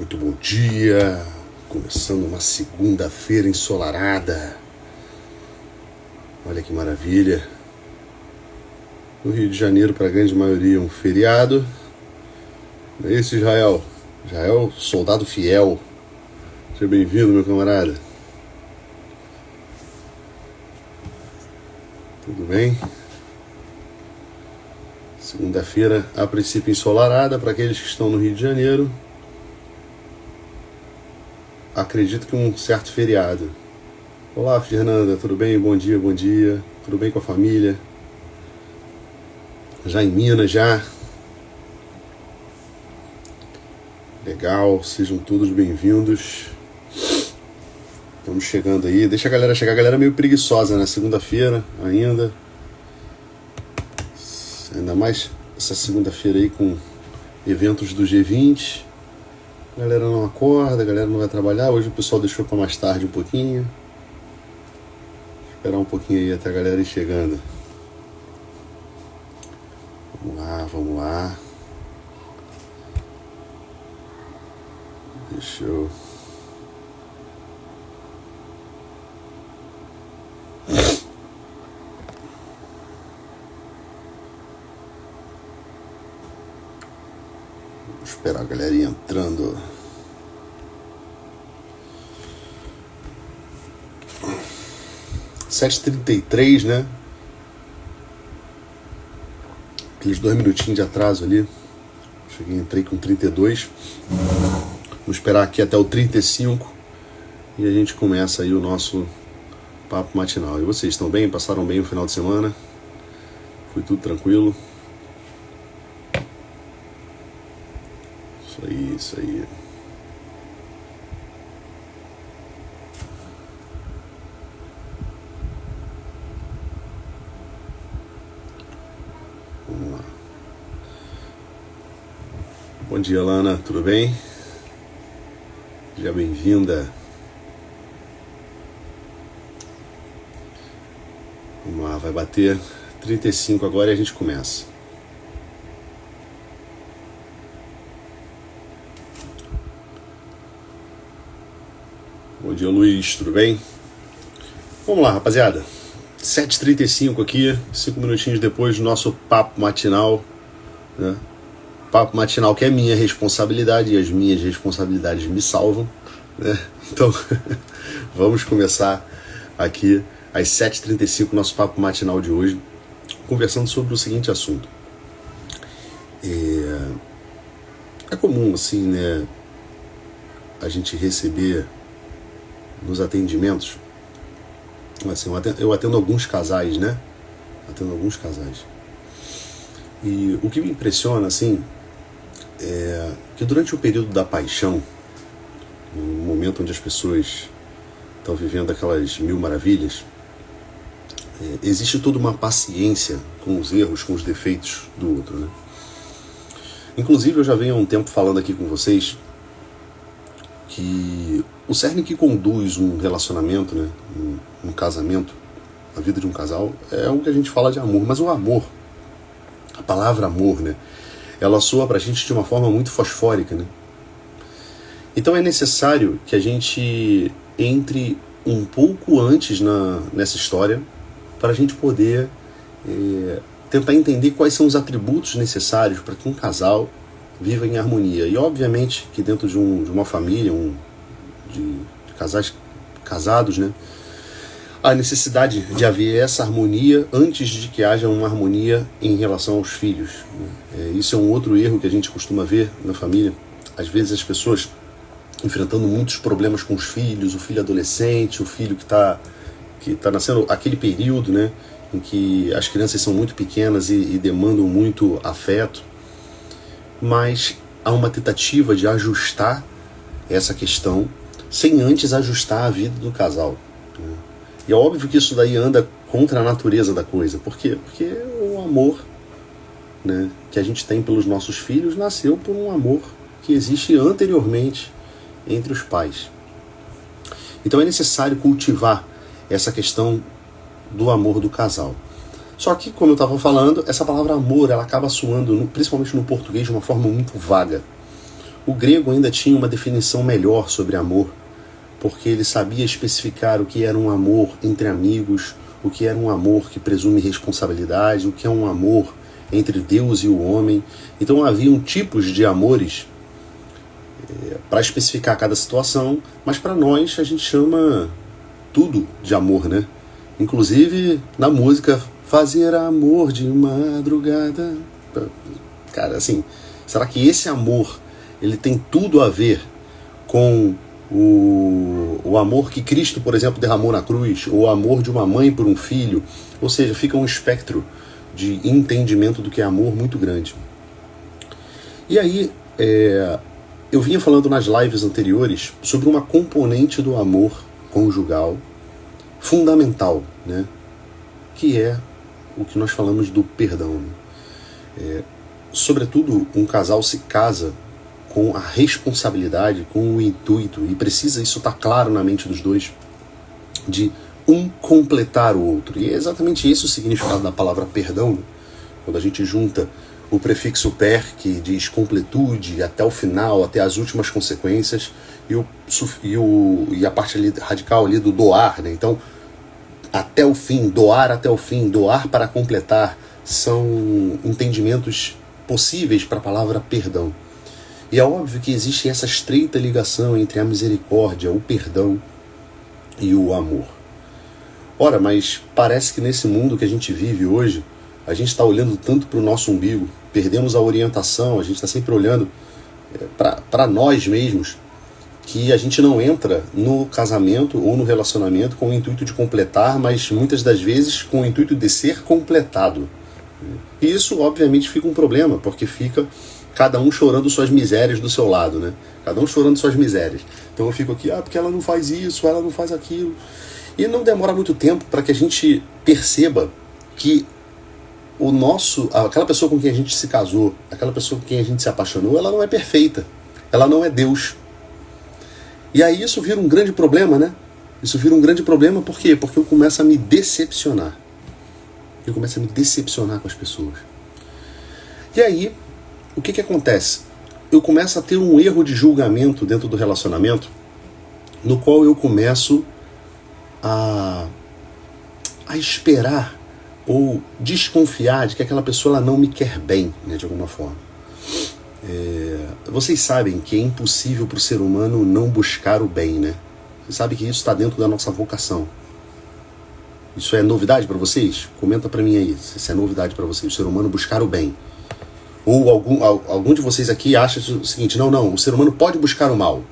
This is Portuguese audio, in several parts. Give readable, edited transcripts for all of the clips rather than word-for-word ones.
Muito bom dia, começando uma segunda-feira ensolarada. Olha que maravilha. No Rio de Janeiro, para a grande maioria, um feriado. Não é isso, Israel? Israel, soldado fiel. Seja bem-vindo, meu camarada. Tudo bem? Segunda-feira, a princípio ensolarada, para aqueles que estão no Rio de Janeiro. Acredito que um certo feriado. Olá, Fernanda, tudo bem? Bom dia, bom dia. Tudo bem com a família? Já em Minas, já. Legal, sejam todos bem-vindos. Estamos chegando aí. Deixa a galera chegar. A galera é meio preguiçosa, né? Segunda-feira ainda. Ainda mais essa segunda-feira aí com eventos do G20. A galera não acorda, a galera não vai trabalhar. Hoje o pessoal deixou para mais tarde um pouquinho. Esperar um pouquinho aí até a galera ir chegando. Vamos lá. Deixa eu... Vou esperar a galera ir entrando. Sete h 33, né? Aqueles 2 minutinhos de atraso ali. Entrei com 32. Vou esperar aqui até o 35 e a gente começa aí o nosso papo matinal. E vocês estão bem? Passaram bem o final de semana? Foi tudo tranquilo? Isso aí. Vamos lá. Bom dia, Lana, tudo bem? Seja bem-vinda. Vamos lá, vai bater 35 agora e a gente começa. Bom dia, Luiz, tudo bem? Vamos lá, rapaziada. 7h35 aqui, 5 minutinhos depois do nosso papo matinal, né? Papo matinal que é minha responsabilidade e as minhas responsabilidades me salvam, né? Então, vamos começar aqui às 7h35 nosso papo matinal de hoje, conversando sobre o seguinte assunto. É comum, assim, né, a gente receber nos atendimentos, assim, eu atendo alguns casais, né? E o que me impressiona, assim, é que durante o período da paixão, no momento onde as pessoas estão vivendo aquelas mil maravilhas, existe toda uma paciência com os erros, com os defeitos do outro, né? Inclusive, eu já venho há um tempo falando aqui com vocês que o cerne que conduz um relacionamento, né, um casamento, a vida de um casal, é o que a gente fala de amor. Mas o amor, a palavra amor, né, ela soa pra gente de uma forma muito fosfórica, né? Então é necessário que a gente entre um pouco antes nessa história para a gente poder tentar entender quais são os atributos necessários para que um casal viva em harmonia. E obviamente que dentro de uma família, de casais casados, né, a necessidade de haver essa harmonia antes de que haja uma harmonia em relação aos filhos, né? Isso é um outro erro que a gente costuma ver na família. Às vezes as pessoas enfrentando muitos problemas com os filhos, o filho adolescente, o filho que está nascendo, aquele período, né, em que as crianças são muito pequenas e demandam muito afeto, mas há uma tentativa de ajustar essa questão sem antes ajustar a vida do casal, né? E é óbvio que isso daí anda contra a natureza da coisa. Por quê? Porque o amor, né, que a gente tem pelos nossos filhos nasceu por um amor que existe anteriormente entre os pais. Então é necessário cultivar essa questão do amor do casal. Só que, como eu estava falando, essa palavra amor, ela acaba soando, principalmente no português, de uma forma muito vaga. O grego ainda tinha uma definição melhor sobre amor, porque ele sabia especificar o que era um amor entre amigos, o que era um amor que presume responsabilidade, o que é um amor entre Deus e o homem. Então haviam tipos de amores para especificar cada situação, mas para nós a gente chama tudo de amor, né? Inclusive na música Fazer Amor de Madrugada. Cara, assim, será que esse amor ele tem tudo a ver com o amor que Cristo, por exemplo, derramou na cruz, ou o amor de uma mãe por um filho? Ou seja, fica um espectro de entendimento do que é amor muito grande. E aí, eu vinha falando nas lives anteriores sobre uma componente do amor conjugal fundamental, né? Que é o que nós falamos do perdão. Sobretudo, um casal se casa com a responsabilidade, com o intuito, e precisa isso estar claro na mente dos dois, de um completar o outro. E é exatamente esse o significado da palavra perdão, quando a gente junta o prefixo per, que diz completude, até o final, até as últimas consequências, e a parte ali, radical ali do doar, né? Então, até o fim, doar para completar, são entendimentos possíveis para a palavra perdão. E é óbvio que existe essa estreita ligação entre a misericórdia, o perdão e o amor. Ora, mas parece que nesse mundo que a gente vive hoje, a gente está olhando tanto para o nosso umbigo, perdemos a orientação, a gente está sempre olhando para nós mesmos, que a gente não entra no casamento ou no relacionamento com o intuito de completar, mas muitas das vezes com o intuito de ser completado. E isso, obviamente, fica um problema, porque fica cada um chorando suas misérias do seu lado, né? Cada um chorando suas misérias. Então eu fico aqui, porque ela não faz isso, ela não faz aquilo. E não demora muito tempo para que a gente perceba que aquela pessoa com quem a gente se casou, aquela pessoa com quem a gente se apaixonou, ela não é perfeita. Ela não é Deus. E aí isso vira um grande problema, né? Isso vira um grande problema, por quê? Porque eu começo a me decepcionar. Eu começo a me decepcionar com as pessoas. E aí, o que acontece? Eu começo a ter um erro de julgamento dentro do relacionamento, no qual eu começo a esperar ou desconfiar de que aquela pessoa ela não me quer bem, né, de alguma forma. Vocês sabem que é impossível para o ser humano não buscar o bem, né? Vocês sabem que isso está dentro da nossa vocação. Isso é novidade para vocês? Comenta para mim aí, se isso é novidade para vocês, o ser humano buscar o bem. Ou algum de vocês aqui acha o seguinte, não, o ser humano pode buscar o mal.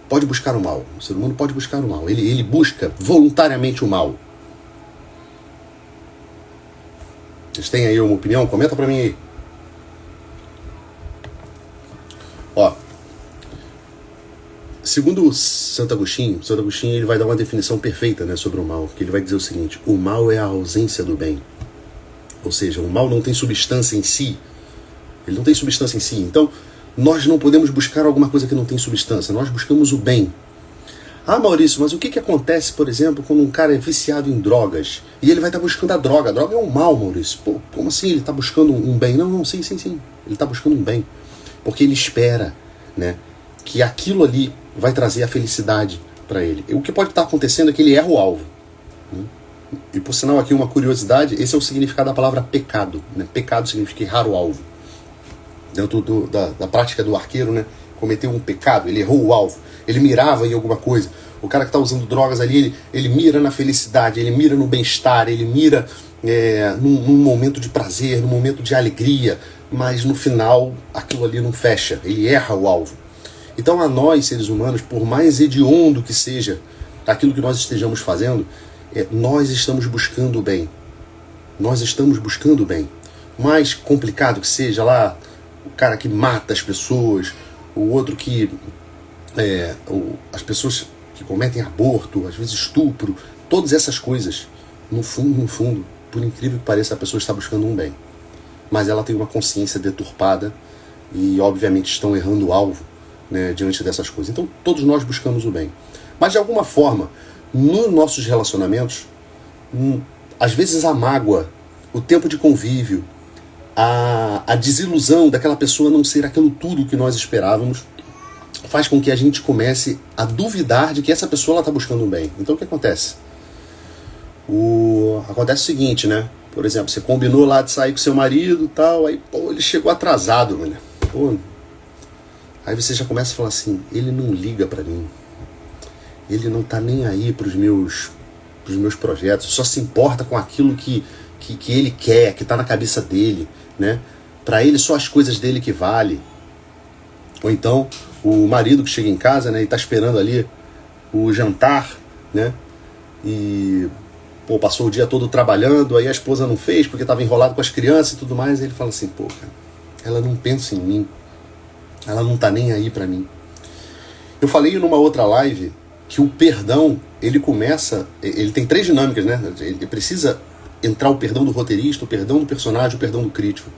Pode buscar o mal. O ser humano pode buscar o mal. Ele busca voluntariamente o mal. Vocês têm aí uma opinião? Comenta para mim aí. Ó, segundo Santo Agostinho ele vai dar uma definição perfeita, né, sobre o mal, que ele vai dizer o seguinte: o mal é a ausência do bem. Ou seja, o mal não tem substância em si. Ele não tem substância em si. Então, nós não podemos buscar alguma coisa que não tem substância. Nós buscamos o bem. Ah, Maurício, mas o que acontece, por exemplo, quando um cara é viciado em drogas e ele vai estar buscando a droga? A droga é um mal, Maurício. Pô, como assim ele está buscando um bem? Não, sim. Ele está buscando um bem. Porque ele espera, né, que aquilo ali vai trazer a felicidade para ele. O que pode estar acontecendo é que ele erra o alvo. Né? E por sinal aqui uma curiosidade, esse é o significado da palavra pecado. Né? Pecado significa errar o alvo. Dentro da prática do arqueiro, né, cometeu um pecado, ele errou o alvo, ele mirava em alguma coisa. O cara que está usando drogas ali, ele mira na felicidade, ele mira no bem-estar, ele mira num momento de prazer, num momento de alegria, mas no final aquilo ali não fecha, ele erra o alvo. Então a nós, seres humanos, por mais hediondo que seja aquilo que nós estejamos fazendo, nós estamos buscando o bem. Nós estamos buscando o bem. Mais complicado que seja lá, o cara que mata as pessoas, o outro que... as pessoas que cometem aborto, às vezes estupro, todas essas coisas, no fundo, por incrível que pareça, a pessoa está buscando um bem. Mas ela tem uma consciência deturpada e, obviamente, estão errando o alvo, né, diante dessas coisas. Então, todos nós buscamos o bem. Mas, de alguma forma, nos nossos relacionamentos, às vezes a mágoa, o tempo de convívio, a desilusão daquela pessoa não ser aquilo tudo que nós esperávamos, faz com que a gente comece a duvidar de que essa pessoa está buscando um bem. Então o que acontece? Acontece o seguinte, né? Por exemplo, você combinou lá de sair com seu marido e tal, aí pô, ele chegou atrasado, mano. Pô, aí você já começa a falar assim, ele não liga pra mim, ele não tá nem aí pros meus projetos, só se importa com aquilo que ele quer, que tá na cabeça dele, né? Pra ele só as coisas dele que vale. Ou então o marido que chega em casa, né, e tá esperando ali o jantar, né? E pô, passou o dia todo trabalhando, aí a esposa não fez porque estava enrolado com as crianças e tudo mais, e ele fala assim, pô, cara, ela não pensa em mim, ela não tá nem aí pra mim. Eu falei numa outra live que o perdão, ele tem 3 dinâmicas, né? Ele precisa entrar o perdão do roteirista, o perdão do personagem, o perdão do crítico.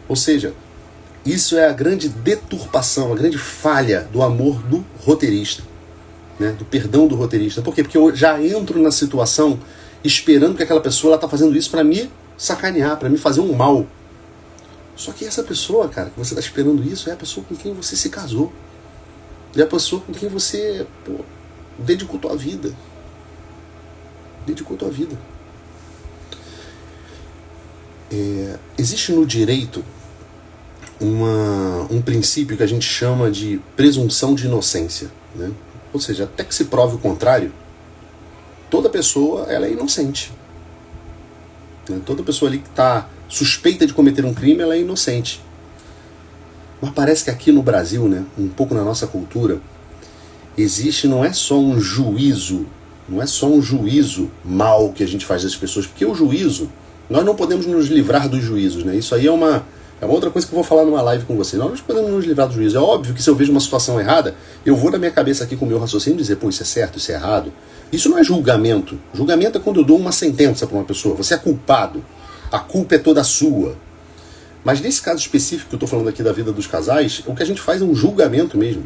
Ou seja, isso é a grande deturpação, a grande falha do amor do roteirista, né? Do perdão do roteirista. Por quê? Porque eu já entro na situação esperando que aquela pessoa está fazendo isso para me sacanear, para me fazer um mal. Só que essa pessoa, cara, que você está esperando isso, é a pessoa com quem você se casou. É a pessoa com quem você dedicou tua vida. Dedicou tua vida. Existe no direito um princípio que a gente chama de presunção de inocência, né? Ou seja, até que se prove o contrário, toda pessoa ela é inocente, né? Toda pessoa ali que está suspeita de cometer um crime, ela é inocente. Mas parece que aqui no Brasil, né, um pouco na nossa cultura, existe não é só um juízo mal que a gente faz das pessoas, porque o juízo, nós não podemos nos livrar dos juízos, né? Isso aí é uma outra coisa que eu vou falar numa live com você. Nós não podemos nos livrar do juízo. É óbvio que se eu vejo uma situação errada, eu vou na minha cabeça aqui com o meu raciocínio dizer, pô, isso é certo, isso é errado. Isso não é julgamento. Julgamento é quando eu dou uma sentença para uma pessoa. Você é culpado. A culpa é toda sua. Mas nesse caso específico que eu estou falando aqui da vida dos casais, o que a gente faz é um julgamento mesmo.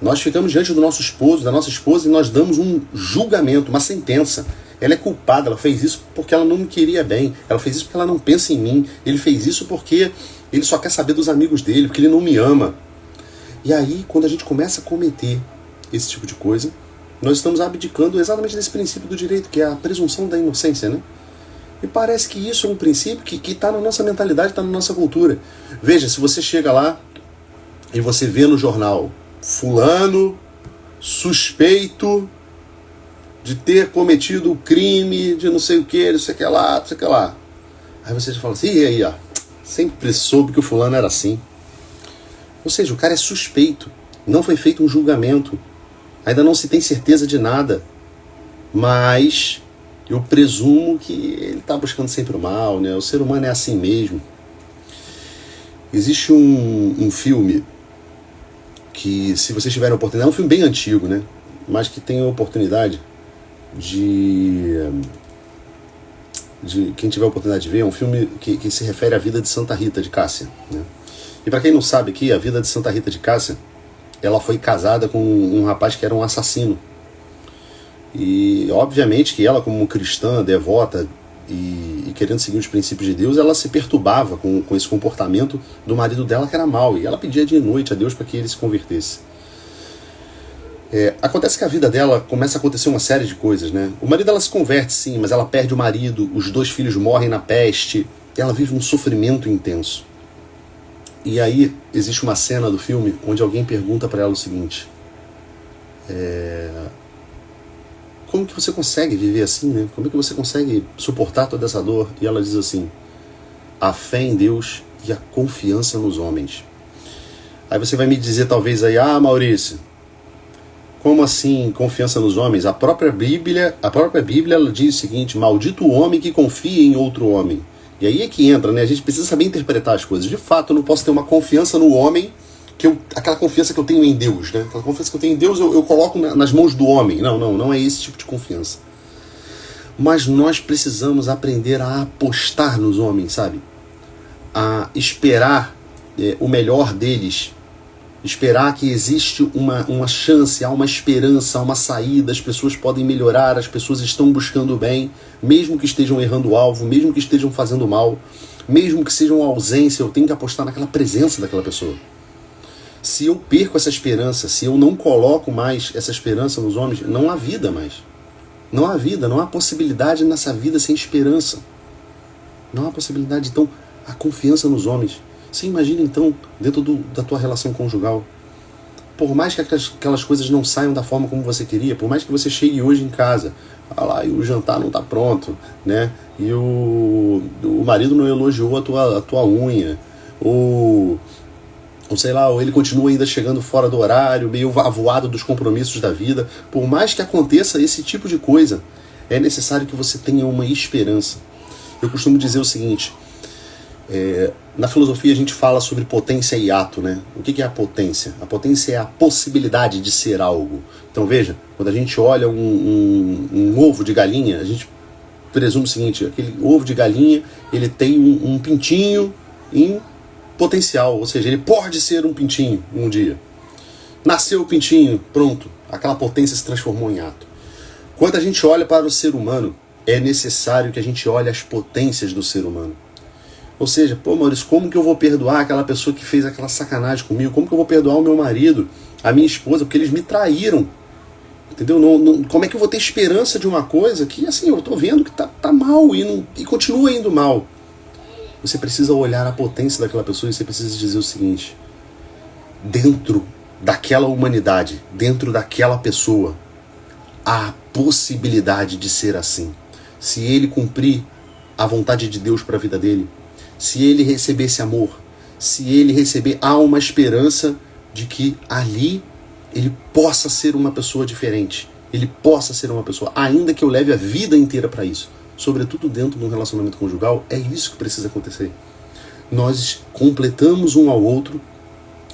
Nós ficamos diante do nosso esposo, da nossa esposa, e nós damos um julgamento, uma sentença. Ela é culpada, ela fez isso porque ela não me queria bem, ela fez isso porque ela não pensa em mim, ele fez isso porque ele só quer saber dos amigos dele, porque ele não me ama. E aí, quando a gente começa a cometer esse tipo de coisa, nós estamos abdicando exatamente desse princípio do direito, que é a presunção da inocência, né? E parece que isso é um princípio que está na nossa mentalidade, está na nossa cultura. Veja, se você chega lá e você vê no jornal, fulano suspeito de ter cometido o crime de não sei o que, não sei o que lá, não sei o que lá. Aí você já fala assim, e aí, ó, sempre soube que o fulano era assim. Ou seja, o cara é suspeito, não foi feito um julgamento, ainda não se tem certeza de nada, mas eu presumo que ele está buscando sempre o mal, né? O ser humano é assim mesmo. Existe um filme que, se vocês tiverem a oportunidade, é um filme bem antigo, né? Mas que tem a oportunidade de quem tiver a oportunidade de ver, é um filme que se refere à vida de Santa Rita de Cássia, né? E para quem não sabe aqui, a vida de Santa Rita de Cássia, ela foi casada com um rapaz que era um assassino. E obviamente que ela, como cristã, devota e querendo seguir os princípios de Deus, ela se perturbava com esse comportamento do marido dela, que era mau, e ela pedia dia e noite a Deus para que ele se convertesse. Acontece que a vida dela começa a acontecer uma série de coisas, né? O marido dela se converte, sim, mas ela perde o marido, os 2 filhos morrem na peste, ela vive um sofrimento intenso. E aí existe uma cena do filme onde alguém pergunta para ela o seguinte: como que você consegue viver assim, né? Como é que você consegue suportar toda essa dor? E ela diz assim: a fé em Deus e a confiança nos homens. Aí você vai me dizer talvez aí, Maurício, como assim confiança nos homens? A própria Bíblia ela diz o seguinte: maldito o homem que confia em outro homem. E aí é que entra, né? A gente precisa saber interpretar as coisas. De fato, eu não posso ter uma confiança no homem, aquela confiança que eu tenho em Deus, né? Aquela confiança que eu tenho em Deus eu coloco nas mãos do homem. Não é esse tipo de confiança. Mas nós precisamos aprender a apostar nos homens, sabe? A esperar o melhor deles. Esperar que existe uma chance, há uma esperança, há uma saída, as pessoas podem melhorar, as pessoas estão buscando o bem, mesmo que estejam errando o alvo, mesmo que estejam fazendo mal. Mesmo que seja uma ausência, eu tenho que apostar naquela presença daquela pessoa. Se eu perco essa esperança, se eu não coloco mais essa esperança nos homens, não há vida mais. Não há vida, não há possibilidade nessa vida sem esperança. Não há possibilidade. Então, a confiança nos homens. Você imagina, então, dentro da tua relação conjugal, por mais que aquelas coisas não saiam da forma como você queria, por mais que você chegue hoje em casa, e o jantar não está pronto, né? E o marido não elogiou a tua unha, ou sei lá, ou ele continua ainda chegando fora do horário, meio avoado dos compromissos da vida. Por mais que aconteça esse tipo de coisa, é necessário que você tenha uma esperança. Eu costumo dizer o seguinte, na filosofia a gente fala sobre potência e ato, né? O que é a potência? A potência é a possibilidade de ser algo. Então veja, quando a gente olha um ovo de galinha, a gente presume o seguinte, aquele ovo de galinha, ele tem um pintinho em potencial, ou seja, ele pode ser um pintinho um dia. Nasceu o pintinho, pronto, aquela potência se transformou em ato. Quando a gente olha para o ser humano, é necessário que a gente olhe as potências do ser humano. Ou seja, Maurício, como que eu vou perdoar aquela pessoa que fez aquela sacanagem comigo? Como que eu vou perdoar o meu marido, a minha esposa, porque eles me traíram? Entendeu? Como é que eu vou ter esperança de uma coisa que, assim, eu tô vendo que tá mal e continua indo mal? Você precisa olhar a potência daquela pessoa e você precisa dizer o seguinte, dentro daquela humanidade, dentro daquela pessoa, há a possibilidade de ser assim. Se ele cumprir a vontade de Deus para a vida dele, se ele receber esse amor, se ele receber, há uma esperança de que ali ele possa ser uma pessoa diferente, ele possa ser uma pessoa, ainda que eu leve a vida inteira para isso, sobretudo dentro de um relacionamento conjugal, é isso que precisa acontecer. Nós completamos um ao outro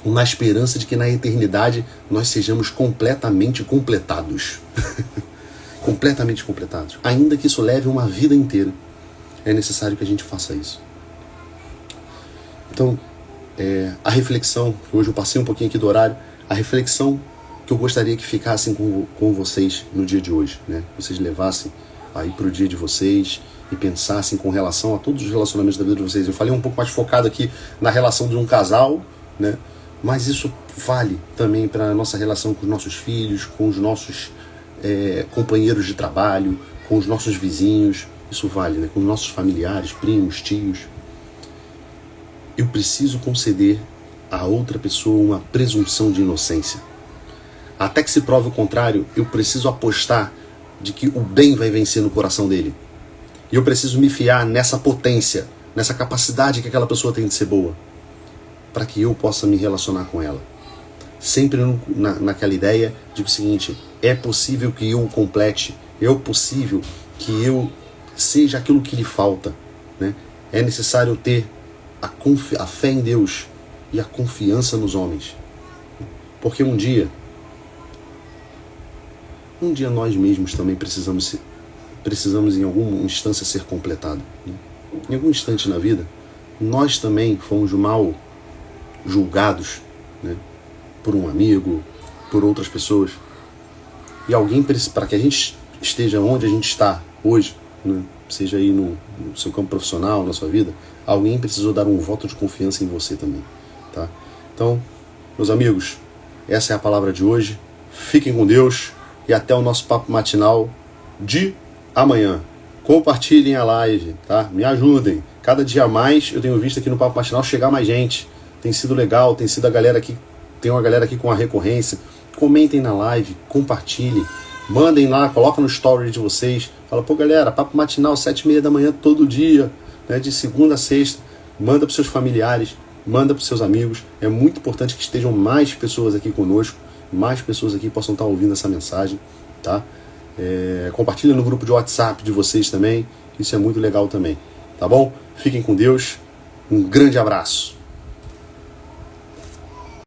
na esperança de que na eternidade nós sejamos completamente completados. Completamente completados. Ainda que isso leve uma vida inteira, é necessário que a gente faça isso. Então, a reflexão, hoje eu passei um pouquinho aqui do horário, a reflexão que eu gostaria que ficassem com vocês no dia de hoje, né? Vocês levassem aí para o dia de vocês e pensassem com relação a todos os relacionamentos da vida de vocês. Eu falei um pouco mais focado aqui na relação de um casal, né? Mas isso vale também para a nossa relação com os nossos filhos, com os nossos companheiros de trabalho, com os nossos vizinhos. Isso vale, né? Com os nossos familiares, primos, tios. Eu preciso conceder a outra pessoa uma presunção de inocência. Até que se prove o contrário, eu preciso apostar de que o bem vai vencer no coração dele. E eu preciso me fiar nessa potência, nessa capacidade que aquela pessoa tem de ser boa, para que eu possa me relacionar com ela. Sempre naquela ideia de o seguinte, é possível que eu o complete, é possível que eu seja aquilo que lhe falta, né? É necessário ter a fé em Deus e a confiança nos homens. Porque um dia nós mesmos também precisamos em alguma instância ser completado, né? Em algum instante na vida, nós também fomos mal julgados, né? Por um amigo, por outras pessoas. E alguém, para que a gente esteja onde a gente está hoje, né? Seja aí no seu campo profissional, na sua vida, alguém precisou dar um voto de confiança em você também, tá? Então, meus amigos, essa é a palavra de hoje. Fiquem com Deus e até o nosso papo matinal de amanhã. Compartilhem a live, tá? Me ajudem. Cada dia mais eu tenho visto aqui no papo matinal chegar mais gente. Tem sido legal, tem sido a galera aqui, tem uma galera aqui com a recorrência. Comentem na live, compartilhem, mandem lá, coloca no story de vocês. Fala, galera, papo matinal 7h30 da manhã todo dia, né, de segunda a sexta. Manda para seus familiares, manda para seus amigos. É muito importante que estejam mais pessoas aqui conosco, mais pessoas aqui possam estar ouvindo essa mensagem, tá? Compartilha no grupo de WhatsApp de vocês também, isso é muito legal também, tá bom? Fiquem com Deus, um grande abraço.